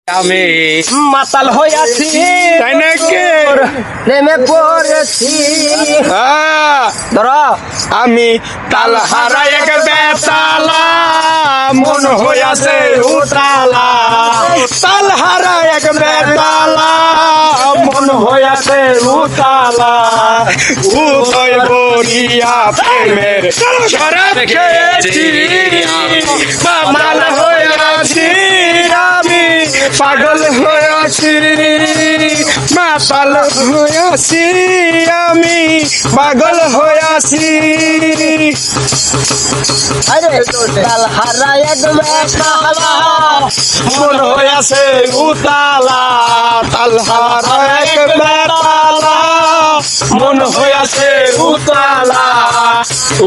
আমি মাতাল হইয়াছি তাই নাকি? নেমে পড়েছি ধর আমি তাল হারাই এক বেতালা মন হইয়াছে উতালা তাল হারাই এক বেতালা মন হইয়াছে উতালা উদয় বরিয়া প্রেমের শরাব খেয়েছি মাতাল হইয়াছি আমি পাগল হইয়াছি মাতাল হইয়াছি আমি পাগল হইয়াছি আরে তাল হারাই এক বেতালা মন হইয়াছে উতালা তাল হারাই এক বেতালা মন হইয়াছে উতালা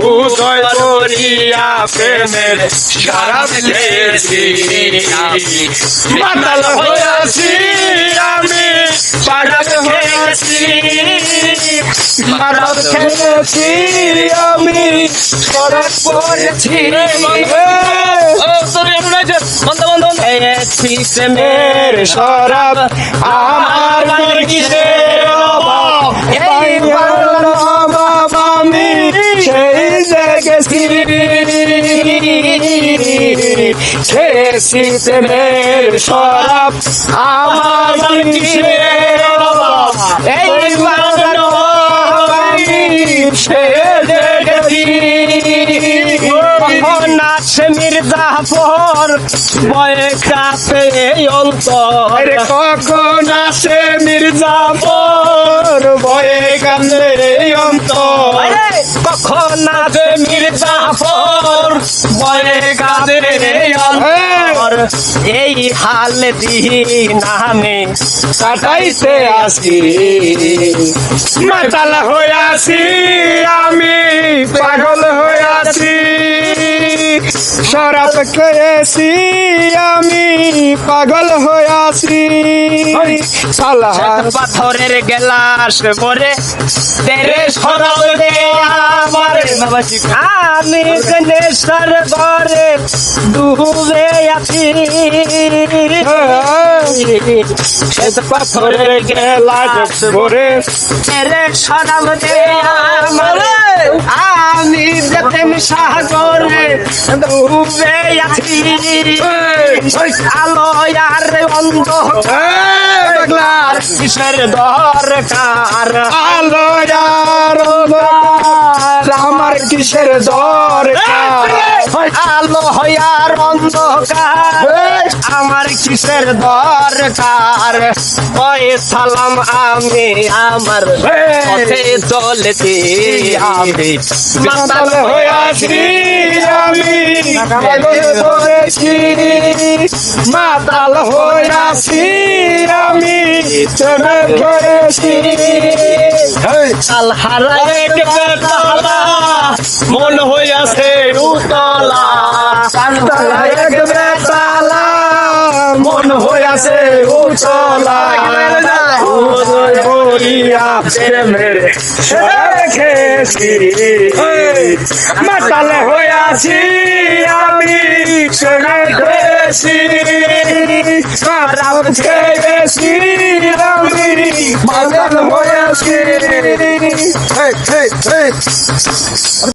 উদয় বরিয়া প্রেমের শরাব খেয়েছি মাতাল হইয়াছি আমি পাগল হইয়াছি মাতাল খেয়েছি আমি শরাব পড়েছি প্রেমের শরাব আমার কিসের অভাব এই বাবা আমি সেই জেগেছি খেয়েছি প্রেমের শরাব আমার কিসের অভাব এই বাবা আমি সেই জেগেছি নাচে মির্জাফর বয়ে কাপে অন্তর কখন আসে মির্জাফর ভয়ে কান্দে অন্তর কখন নাচে মির্জাফর বয়ে কাপে অন্তর এই হাল দিন আমি কাটাইতে আসি মাতাল হইয়াছি আমি পাগল হইয়াছি শরাব খেয়েছি আমি পাগল হইয়াছি সালাহ পাথরের গেলাস ভরে তেরে সরাব দে আমার আমি গণেশের ঘরে ডুবে আছি পাথরের গেলাস ভরে তেরে সরাব দে আমার আমি প্রেম সাগরে ডুবে আছি আলো আর অন্ধকার কিসের দরকার আলো আমার কিসের দরকার আলো আর অন্ধকার আমার কিসের দরকার ওই সালাম আমি আমার পথে চলেছি আমি মাতাল হইয়াছি আমি পাগল হয়েছি মাতাল হইয়াছি আমি চলে ধরেছি তাল হারাই বেতালা মন হইয়াছে উতলা এক বেতালা মন হইয়াছে উতলা উদয় বরিয়া প্রেমের শরাব খেয়েছি মাতাল হইয়াছি আমি চলে ধরেছি শরাব খেয়েছি আমি পাগল হইয়াছি